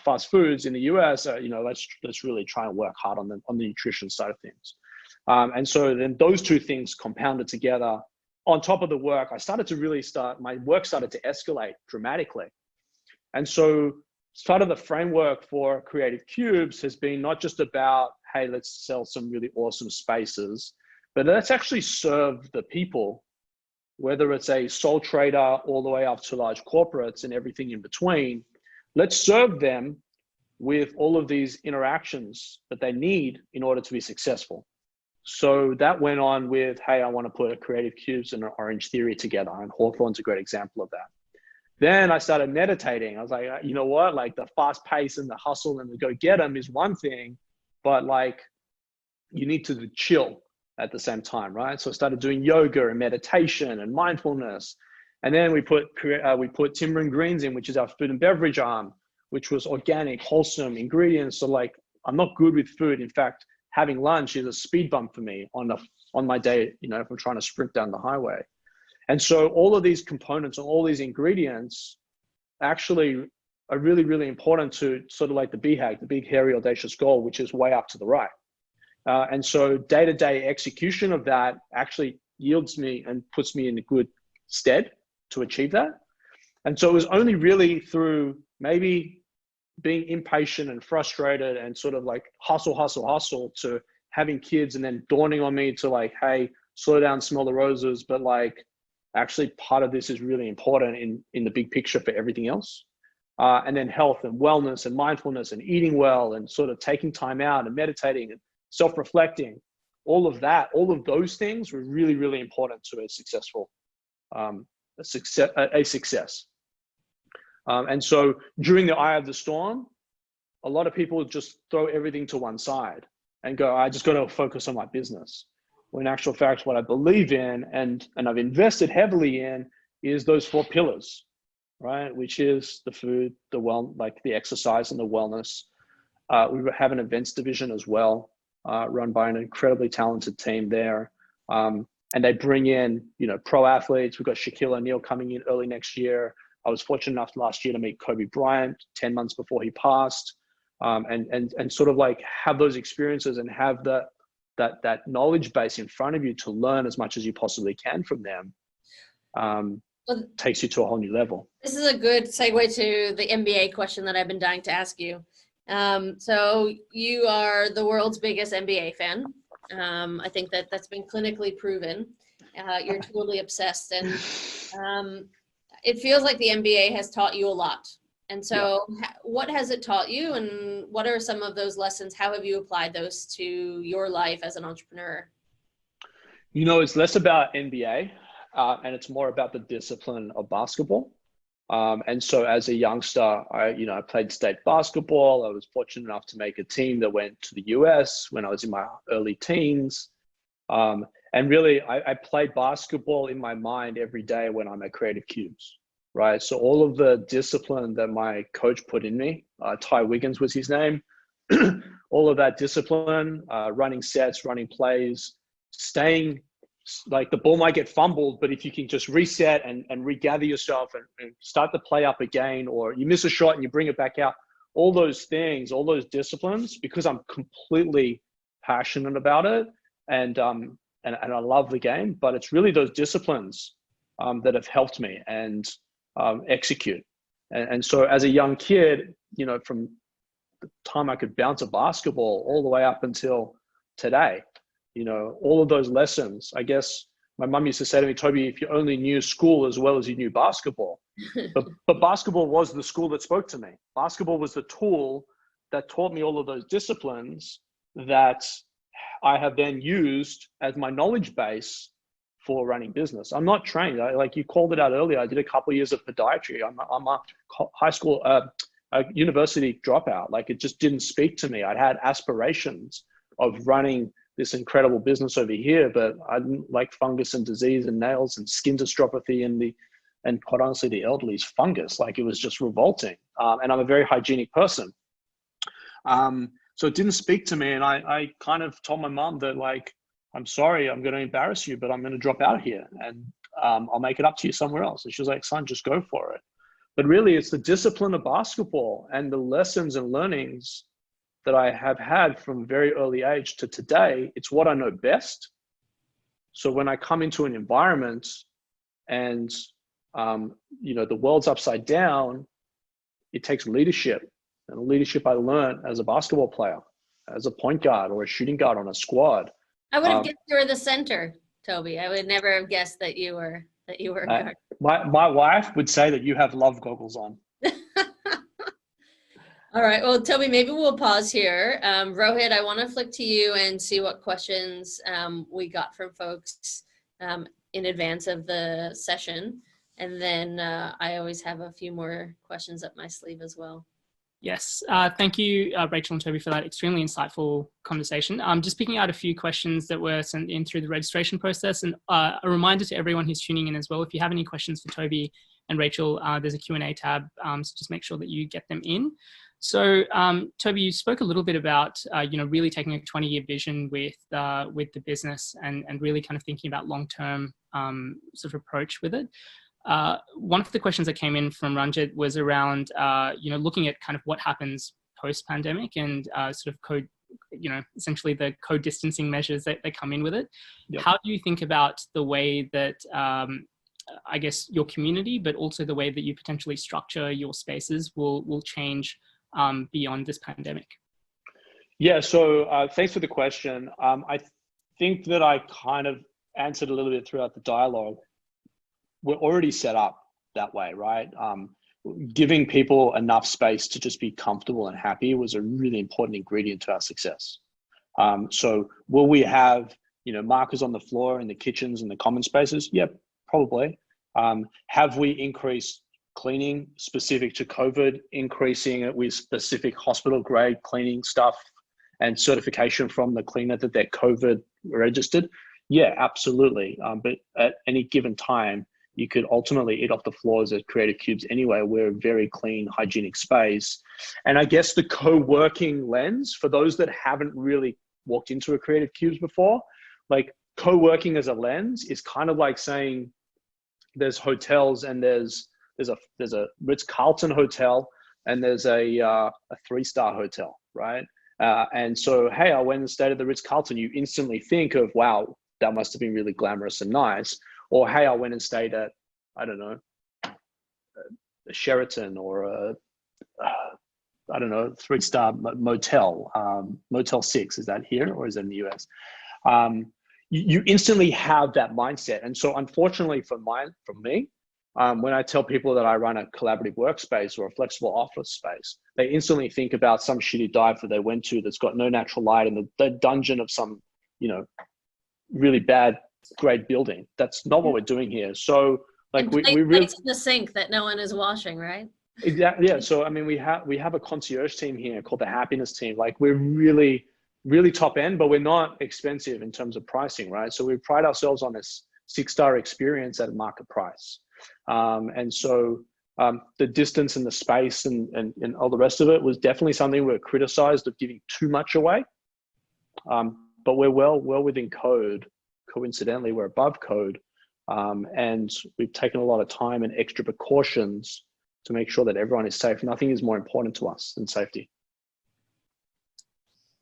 fast foods in the US. You know, let's really try and work hard on the nutrition side of things. And so then those two things compounded together. On top of the work, my work started to escalate dramatically. And so part of the framework for Creative Cubes has been not just about, hey, let's sell some really awesome spaces, but let's actually serve the people, whether it's a sole trader all the way up to large corporates and everything in between. Let's serve them with all of these interactions that they need in order to be successful. So that went on with, hey, I want to put a Creative Cubes and an Orange Theory together, and Hawthorne's a great example of that. Then I started meditating. I was like, you know what, like the fast pace and the hustle and the go get 'em is one thing, but like you need to chill at the same time, right? So I started doing yoga and meditation and mindfulness. And then we put Timber and Greens in, which is our food and beverage arm, which was organic, wholesome ingredients. So like, I'm not good with food. In fact, having lunch is a speed bump for me on my day, you know, if I'm trying to sprint down the highway. And so all of these components and all these ingredients actually are really, really important to sort of like the BHAG, the big, hairy, audacious goal, which is way up to the right. And so day-to-day execution of that actually yields me and puts me in a good stead to achieve that. And so it was only really through maybe being impatient and frustrated and sort of like hustle to having kids, and then dawning on me to like, hey, slow down, smell the roses, but like actually part of this is really important in the big picture for everything else. And then health and wellness and mindfulness and eating well and sort of taking time out and meditating and self-reflecting, all of those things were really, really important to a successful success. And so during the eye of the storm, a lot of people just throw everything to one side and go, I just got to focus on my business. When in actual fact, what I believe in and I've invested heavily in is those 4 pillars, right? Which is the food, like the exercise and the wellness. We have an events division as well, run by an incredibly talented team there. And they bring in, you know, pro athletes. We've got Shaquille O'Neal coming in early next year. I was fortunate enough last year to meet Kobe Bryant 10 months before he passed, and sort of like have those experiences and have that knowledge base in front of you to learn as much as you possibly can from them. Takes you to a whole new level. This is a good segue to the MBA question that I've been dying to ask you. So you are the world's biggest MBA fan. I think that's been clinically proven. You're totally obsessed, and it feels like the MBA has taught you a lot. And so what has it taught you, and what are some of those lessons? How have you applied those to your life as an entrepreneur? You know, it's less about NBA and it's more about the discipline of basketball. And so as a youngster, I played state basketball. I was fortunate enough to make a team that went to the US when I was in my early teens. And really, I played basketball in my mind every day when I'm at Creative Cubes, right? So all of the discipline that my coach put in me, Ty Wiggins was his name, all of that discipline, running sets, running plays, staying, like the ball might get fumbled, but if you can just reset and regather yourself and start the play up again, or you miss a shot and you bring it back out, all those things, all those disciplines, because I'm completely passionate about it and I love the game, but it's really those disciplines that have helped me and execute. And so as a young kid, you know, from the time I could bounce a basketball all the way up until today, you know, all of those lessons, I guess my mum used to say to me, Toby, if you only knew school as well as you knew basketball, but basketball was the school that spoke to me. Basketball was the tool that taught me all of those disciplines that I have then used as my knowledge base for running business. I'm not trained. Like you called it out earlier, I did a couple of years of podiatry. I'm a high school, a university dropout. Like it just didn't speak to me. I'd had aspirations of running this incredible business over here, but I didn't like fungus and disease and nails and skin dystrophy and the and quite honestly, the elderly's fungus. Like, it was just revolting. And I'm a very hygienic person. So it didn't speak to me. And I kind of told my mom that, like, I'm sorry, I'm going to embarrass you, but I'm going to drop out here, and I'll make it up to you somewhere else. And she was like, son, just go for it. But really, it's the discipline of basketball and the lessons and learnings that I have had from a very early age to today. It's what I know best. So when I come into an environment and, the world's upside down, it takes leadership. And the leadership I learned as a basketball player, as a point guard or a shooting guard on a squad. I would have guessed you were the center, Toby. I would never have guessed that you were a guard. My wife would say that you have love goggles on. All right. Well, Toby, maybe we'll pause here. Rohit, I want to flick to you and see what questions we got from folks in advance of the session. And then I always have a few more questions up my sleeve as well. Yes, thank you, Rachel and Toby, for that extremely insightful conversation. Just picking out a few questions that were sent in through the registration process, and a reminder to everyone who's tuning in as well, if you have any questions for Toby and Rachel, there's a Q&A tab, so just make sure that you get them in. So, Toby, you spoke a little bit about, really taking a 20-year vision with the business and really kind of thinking about long-term sort of approach with it. One of the questions that came in from Ranjit was around, looking at kind of what happens post-pandemic and sort of essentially the code distancing measures that come in with it. Yep. How do you think about the way that, I guess, your community, but also the way that you potentially structure your spaces will change beyond this pandemic? Yeah, so thanks for the question. I think that I kind of answered a little bit throughout the dialogue. We're already set up that way, right? Giving people enough space to just be comfortable and happy was a really important ingredient to our success. So will we have, markers on the floor in the kitchens and the common spaces? Yep, probably. Have we increased cleaning specific to COVID, increasing it with specific hospital grade cleaning stuff and certification from the cleaner that they're COVID registered? Yeah, absolutely. But at any given time, you could ultimately eat off the floors at Creative Cubes anyway. We're a very clean, hygienic space. And I guess the co-working lens, for those that haven't really walked into a Creative Cubes before, like co-working as a lens is kind of like saying there's hotels and there's a Ritz-Carlton hotel and there's a 3-star hotel, right? And so, hey, I went and stayed at the Ritz-Carlton. You instantly think of, wow, that must have been really glamorous and nice. Or, hey, I went and stayed at, I don't know, a Sheraton or a 3-star motel, Motel 6. Is that here or is it in the US? You instantly have that mindset. And so unfortunately for me, when I tell people that I run a collaborative workspace or a flexible office space, they instantly think about some shitty dive that they went to that's got no natural light in the dungeon of some, really bad grade building. That's not what we're doing here. So like we really in the sink that no one is washing, right? Exactly. Yeah. So I mean, we have a concierge team here called the happiness team. Like we're really, really top end, but we're not expensive in terms of pricing, right? So we pride ourselves on this 6-star experience at a market price. And so the distance and the space and all the rest of it was definitely something we were criticized of giving too much away. But we're well within code. Coincidentally, we're above code. And we've taken a lot of time and extra precautions to make sure that everyone is safe. Nothing is more important to us than safety.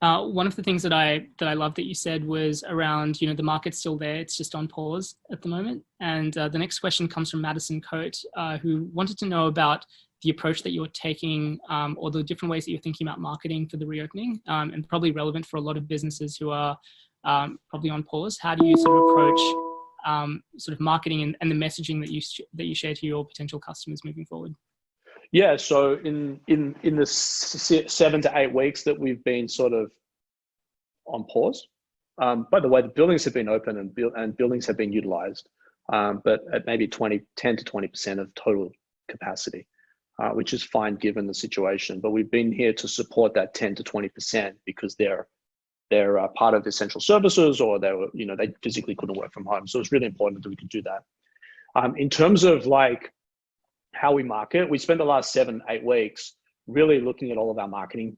One of the things that I love that you said was around, the market's still there. It's just on pause at the moment. And the next question comes from Madison Coate, who wanted to know about the approach that you're taking or the different ways that you're thinking about marketing for the reopening, and probably relevant for a lot of businesses who are probably on pause. How do you sort of approach sort of marketing and the messaging that you share to your potential customers moving forward? Yeah, so in the 7 to 8 weeks that we've been sort of on pause, by the way, the buildings have been open and buildings have been utilized, but at maybe 10 to 20% of total capacity, which is fine given the situation. But we've been here to support that 10 to 20% because they're part of essential services, or they physically couldn't work from home. So it's really important that we could do that. In terms of like how we market, we spent the last 7-8 weeks really looking at all of our marketing.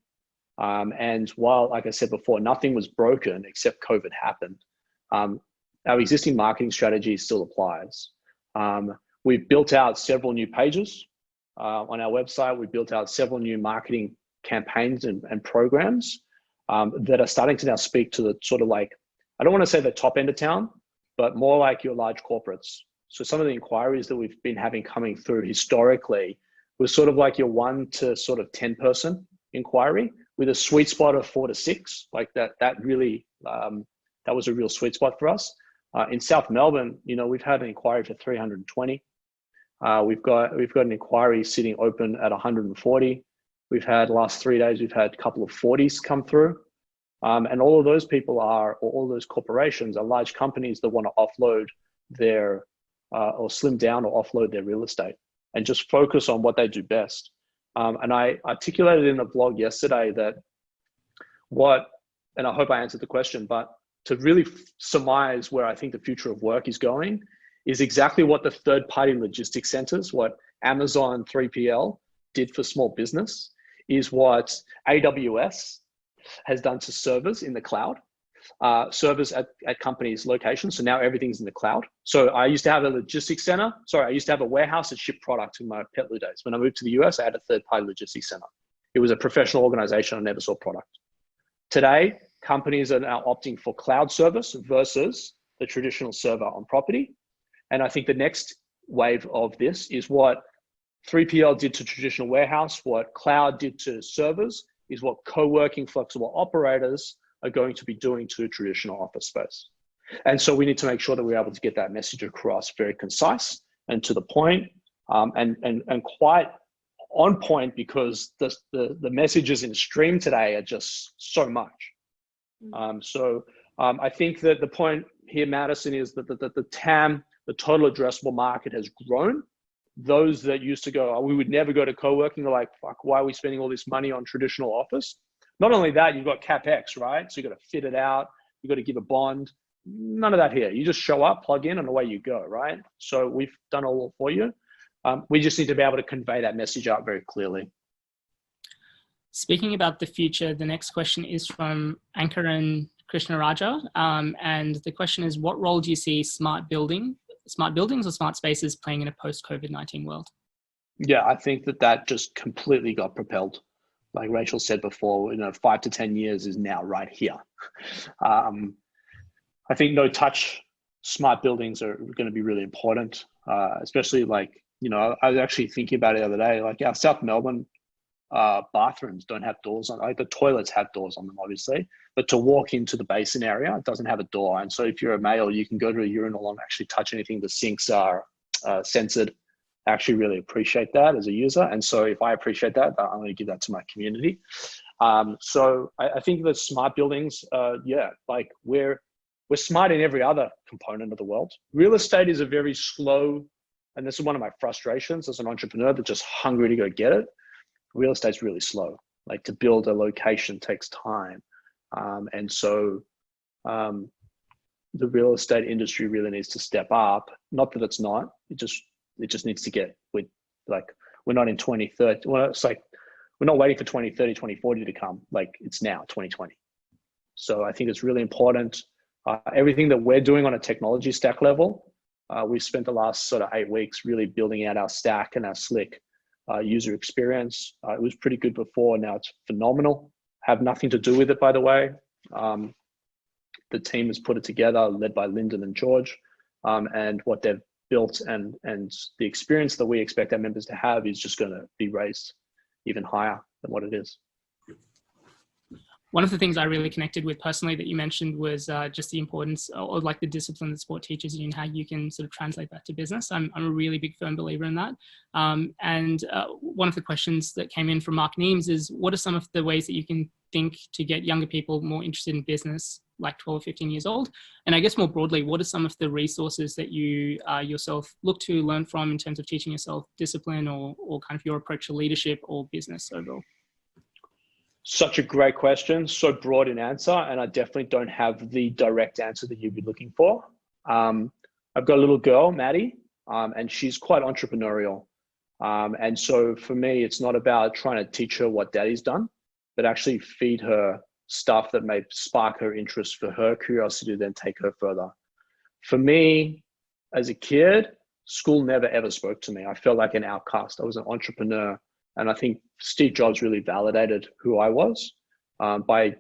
And while, like I said before, nothing was broken except COVID happened, our existing marketing strategy still applies. We've built out several new pages on our website. We built out several new marketing campaigns and programs that are starting to now speak to the sort of like, I don't want to say the top end of town, but more like your large corporates. So some of the inquiries that we've been having coming through historically was sort of like your 1 to sort of 10 person inquiry with a sweet spot of 4 to 6. Like that really, that was a real sweet spot for us. In South Melbourne, you know, we've had an inquiry for 320. We've got an inquiry sitting open at 140. We've had the last 3 days, we've had a couple of 40s come through. And all of those people are, or all those corporations are large companies that want to offload their, or slim down or offload their real estate and just focus on what they do best. And I articulated in a blog yesterday that and I hope I answered the question, but to really surmise where I think the future of work is going is exactly what the third-party logistics centers, what Amazon 3PL did for small business, is what AWS has done to servers in the cloud, servers at companies' locations. So now everything's in the cloud. So I used to have a logistics center. Sorry, I used to have a warehouse that shipped product in my Petloo days. When I moved to the US, I had a third-party logistics center. It was a professional organization. I never saw product. Today, companies are now opting for cloud service versus the traditional server on property. And I think the next wave of this is what 3PL did to traditional warehouse, what cloud did to servers, is what co-working flexible operators are going to be doing to traditional office space. And so we need to make sure that we're able to get that message across very concise and to the point, and quite on point, because the messages in stream today are just so much. I think that the point here, Madison, is that the TAM, the total addressable market, has grown. Those that used to go, oh, we would never go to co-working, are like, fuck, why are we spending all this money on traditional office? Not only that, you've got CapEx, right? So you got to fit it out. You got to give a bond. None of that here. You just show up, plug in, and away you go, right? So we've done all for you. We just need to be able to convey that message out very clearly. Speaking about the future, the next question is from Ankaran Krishnaraja. And the question is, what role do you see smart buildings or smart spaces playing in a post-COVID-19 world? Yeah, I think that just completely got propelled. Like Rachel said before, 5 to 10 years is now right here. I think no touch smart buildings are going to be really important, especially like, I was actually thinking about it the other day, like our South Melbourne bathrooms don't have doors on, like the toilets have doors on them, obviously, but to walk into the basin area, it doesn't have a door. And so if you're a male, you can go to a urinal and actually touch anything. The sinks are censored. I actually really appreciate that as a user. And so if I appreciate that, I'm going to give that to my community. So I think that smart buildings, like we're smart in every other component of the world. Real estate is a very slow, and this is one of my frustrations as an entrepreneur that's just hungry to go get it. Real estate's really slow. Like to build a location takes time. And so the real estate industry really needs to step up. Not that it's not, it just needs to get with, like, we're not in 2030. Well, it's like, we're not waiting for 2030, 2040 to come. Like it's now 2020. So I think it's really important. Everything that we're doing on a technology stack level, we've spent the last sort of 8 weeks really building out our stack and our slick user experience. It was pretty good before, now it's phenomenal. Have nothing to do with it, by the way. The team has put it together, led by Lyndon and George, and what they've built and the experience that we expect our members to have is just going to be raised even higher than what it is. One of the things I really connected with personally that you mentioned was just the importance, or like the discipline that sport teaches you and how you can sort of translate that to business. I'm a really big firm believer in that. And one of the questions that came in from Mark Neems is, what are some of the ways that you can think to get younger people more interested in business, like 12 or 15 years old? And I guess more broadly, what are some of the resources that you yourself look to learn from in terms of teaching yourself discipline or kind of your approach to leadership or business overall? Such a great question, so broad in answer, and I definitely don't have the direct answer that you'd be looking for. I've got a little girl, Maddie. and she's quite entrepreneurial. And so for me, it's not about trying to teach her what daddy's done, but actually feed her stuff that may spark her interest for her curiosity to then take her further. For me, as a kid, school never ever spoke to me. I felt like an outcast. I was an entrepreneur. And I think Steve Jobs really validated who I was by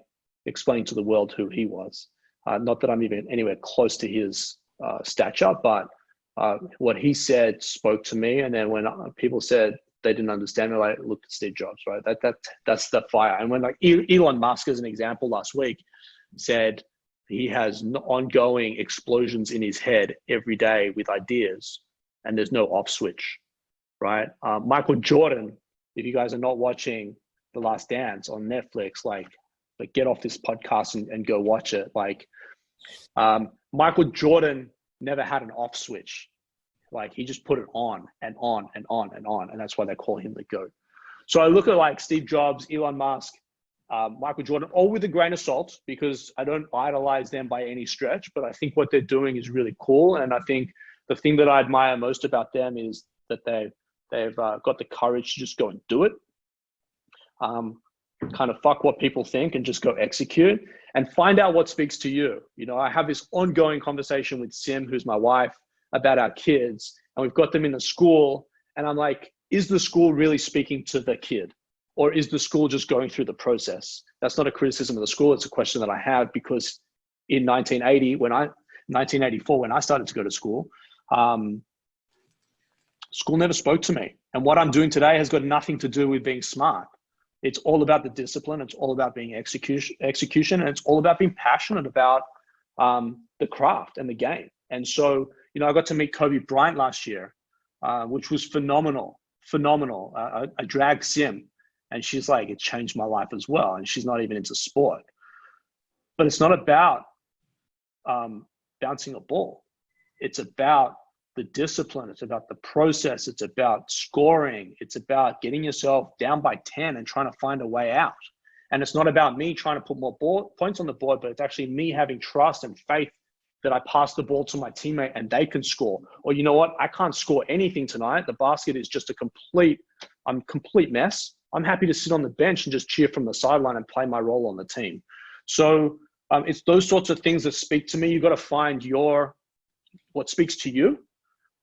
explaining to the world who he was. Not that I'm even anywhere close to his stature, but what he said spoke to me. And then when people said they didn't understand, I looked at Steve Jobs, right? That's the fire. And when like Elon Musk, as an example, last week said he has ongoing explosions in his head every day with ideas, and there's no off switch, right? Michael Jordan, if you guys are not watching The Last Dance on Netflix, like get off this podcast and go watch it. Like Michael Jordan never had an off switch. Like he just put it on and on and on and on. And that's why they call him the GOAT. So I look at like Steve Jobs, Elon Musk, Michael Jordan, all with a grain of salt, because I don't idolize them by any stretch, but I think what they're doing is really cool. And I think the thing that I admire most about them is that they've got the courage to just go and do it. Kind of fuck what people think and just go execute and find out what speaks to you. You know, I have this ongoing conversation with Sim, who's my wife, about our kids, and we've got them in the school, and I'm like, is the school really speaking to the kid, or is the school just going through the process? That's not a criticism of the school. It's a question that I have, because in 1984, when I started to go to school, school never spoke to me. And what I'm doing today has got nothing to do with being smart. It's all about the discipline. It's all about being execution, and it's all about being passionate about the craft and the game. And so, you know, I got to meet Kobe Bryant last year, which was phenomenal. I dragged Sim, and she's like, it changed my life as well. And she's not even into sport. But it's not about bouncing a ball. It's about the discipline. It's about the process. It's about scoring. It's about getting yourself down by 10 and trying to find a way out. And it's not about me trying to put more points on the board, but it's actually me having trust and faith that I pass the ball to my teammate and they can score. Or you know what? I can't score anything tonight. The basket is just a complete mess. I'm happy to sit on the bench and just cheer from the sideline and play my role on the team. So it's those sorts of things that speak to me. You've got to find what speaks to you,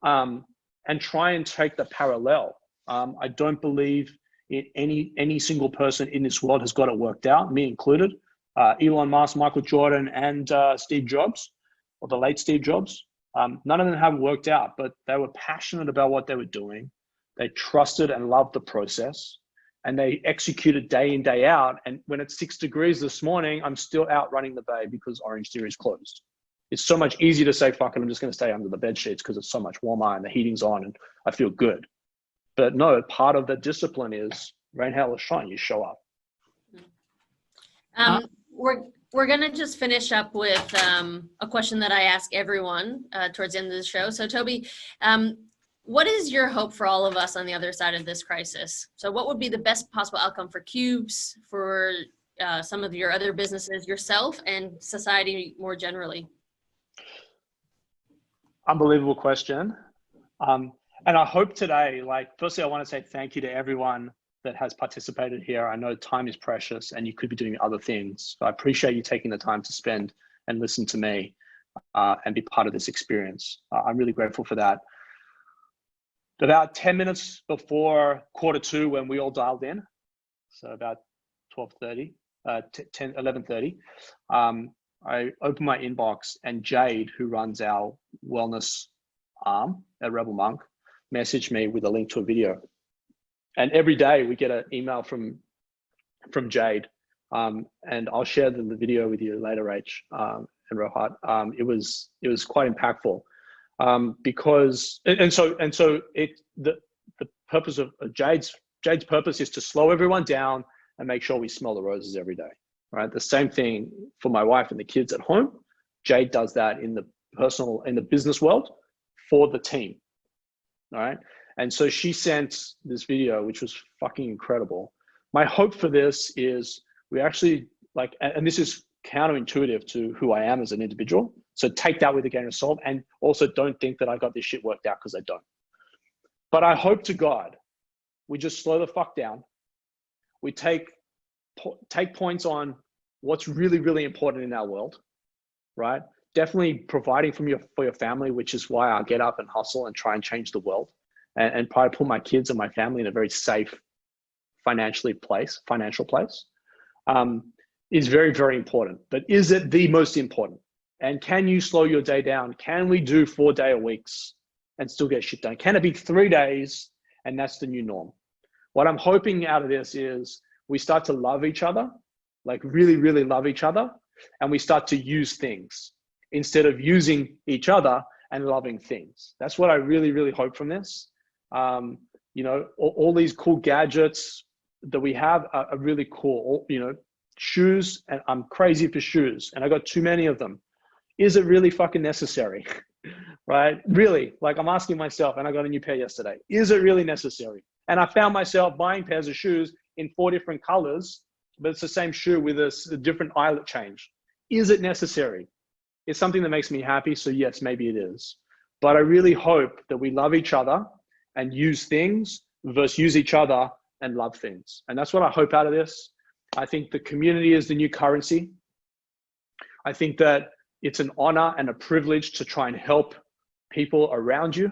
and try and take the parallel. I don't believe in any single person in this world has got it worked out, me included. Elon Musk, Michael Jordan, and Steve Jobs, or the late Steve Jobs. None of them have worked out, but they were passionate about what they were doing. They trusted and loved the process, and they executed day in, day out. And when it's 6 degrees this morning, I'm still out running the bay because Orange Theory is closed. It's so much easier to say, fuck it, I'm just going to stay under the bed sheets because it's so much warmer and the heating's on and I feel good. But no, part of the discipline is rain, hail, or shine, you show up. We're going to just finish up with a question that I ask everyone towards the end of the show. So Tobi, what is your hope for all of us on the other side of this crisis? So what would be the best possible outcome for Cubes, for some of your other businesses, yourself, and society more generally? Unbelievable question. And I hope today, firstly, I want to say thank you to everyone that has participated here. I know time is precious and you could be doing other things. So I appreciate you taking the time to spend and listen to me and be part of this experience. I'm really grateful for that. About 10 minutes before Q2, when we all dialed in, so about 11:30, I opened my inbox and Jade, who runs our wellness arm at Rebel Monk, messaged me with a link to a video. And every day we get an email from Jade, and I'll share the video with you later, Rach and Rohat. It was quite impactful because the purpose of Jade's purpose is to slow everyone down and make sure we smell the roses every day. Right. The same thing for my wife and the kids at home. Jade does that in the business world for the team. All right. And so she sent this video, which was fucking incredible. My hope for this is we actually and this is counterintuitive to who I am as an individual. So take that with a grain of salt, and also don't think that I got this shit worked out, because I don't. But I hope to God we just slow the fuck down. We take points on what's really, really important in our world, right? Definitely providing for your family, which is why I get up and hustle and try and change the world, and try to put my kids and my family in a very safe financial place, is very, very important. But is it the most important? And can you slow your day down? Can we do 4-day weeks and still get shit done? Can it be 3 days and that's the new norm? What I'm hoping out of this is we start to love each other, like really, really love each other, and we start to use things instead of using each other and loving things. That's what I really, really hope from this. You know, all these cool gadgets that we have are really cool. You know, shoes, and I'm crazy for shoes, and I got too many of them. Is it really fucking necessary? Right? Really, like I'm asking myself, and I got a new pair yesterday. Is it really necessary? And I found myself buying pairs of shoes in 4 different colors, but it's the same shoe with a different eyelet change. Is it necessary? It's something that makes me happy, so yes, maybe it is. But I really hope that we love each other and use things versus use each other and love things. And that's what I hope out of this. I think the community is the new currency. I think that it's an honor and a privilege to try and help people around you.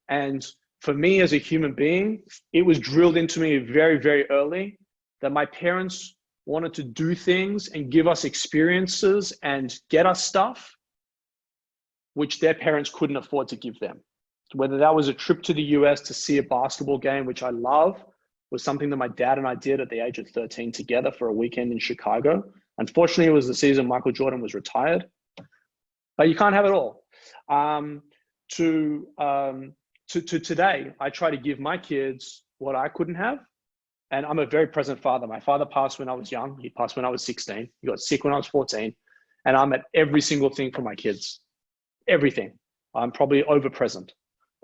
And for me as a human being, it was drilled into me very, very early that my parents wanted to do things and give us experiences and get us stuff which their parents couldn't afford to give them. Whether that was a trip to the US to see a basketball game, which I love, was something that my dad and I did at the age of 13 together for a weekend in Chicago. Unfortunately, it was the season Michael Jordan was retired, but you can't have it all. To today, I try to give my kids what I couldn't have. And I'm a very present father. My father passed when I was young. He passed when I was 16. He got sick when I was 14. And I'm at every single thing for my kids. Everything. I'm probably over present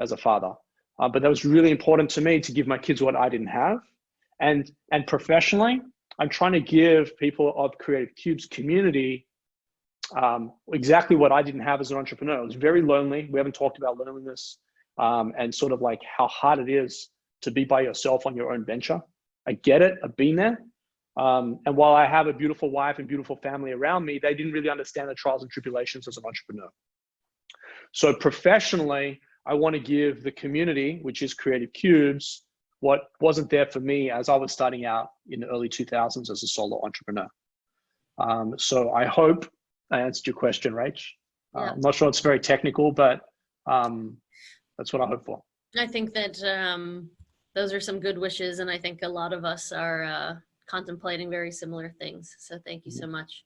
as a father. But that was really important to me to give my kids what I didn't have. And professionally, I'm trying to give people of Creative Cube's community exactly what I didn't have as an entrepreneur. It was very lonely. We haven't talked about loneliness and sort of like how hard it is to be by yourself on your own venture. I get it. I've been there. And while I have a beautiful wife and beautiful family around me, they didn't really understand the trials and tribulations as an entrepreneur. So professionally, I want to give the community, which is Creative Cubes, what wasn't there for me as I was starting out in the early 2000s as a solo entrepreneur. So I hope I answered your question, Rach. Yeah. I'm not sure it's very technical, but that's what I hope for. I think that those are some good wishes, and I think a lot of us are contemplating very similar things. So thank you so much.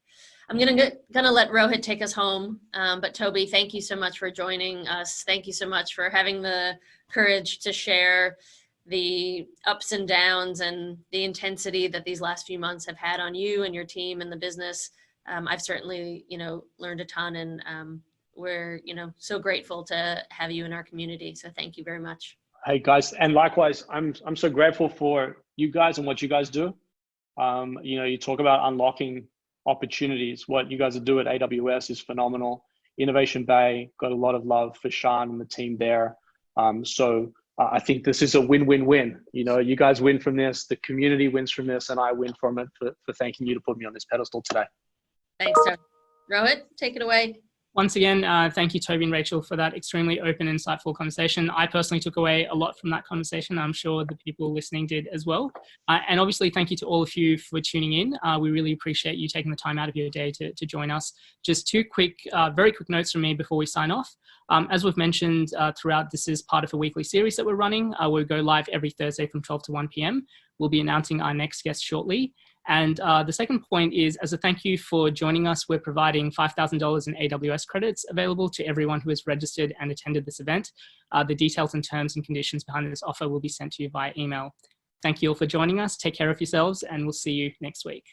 I'm gonna let Rohit take us home, but Tobi, thank you so much for joining us. Thank you so much for having the courage to share the ups and downs and the intensity that these last few months have had on you and your team and the business. I've certainly, learned a ton, and we're, so grateful to have you in our community. So thank you very much. Hey guys, and likewise, I'm so grateful for you guys and what you guys do. You talk about unlocking opportunities. What you guys do at AWS is phenomenal. Innovation Bay, got a lot of love for Sean and the team there. So I think this is a win-win-win. You guys win from this, the community wins from this, and I win from it for thanking you to put me on this pedestal today. Thanks, Tobi. Rohit, take it away. Once again, thank you, Tobi and Rachel, for that extremely open, insightful conversation. I personally took away a lot from that conversation. I'm sure the people listening did as well. And obviously, thank you to all of you for tuning in. We really appreciate you taking the time out of your day to join us. Just two very quick notes from me before we sign off. As we've mentioned throughout, this is part of a weekly series that we're running. We'll go live every Thursday from 12 to 1 p.m. We'll be announcing our next guest shortly. And the second point is, as a thank you for joining us, we're providing $5,000 in AWS credits available to everyone who has registered and attended this event. The details and terms and conditions behind this offer will be sent to you via email. Thank you all for joining us. Take care of yourselves, and we'll see you next week.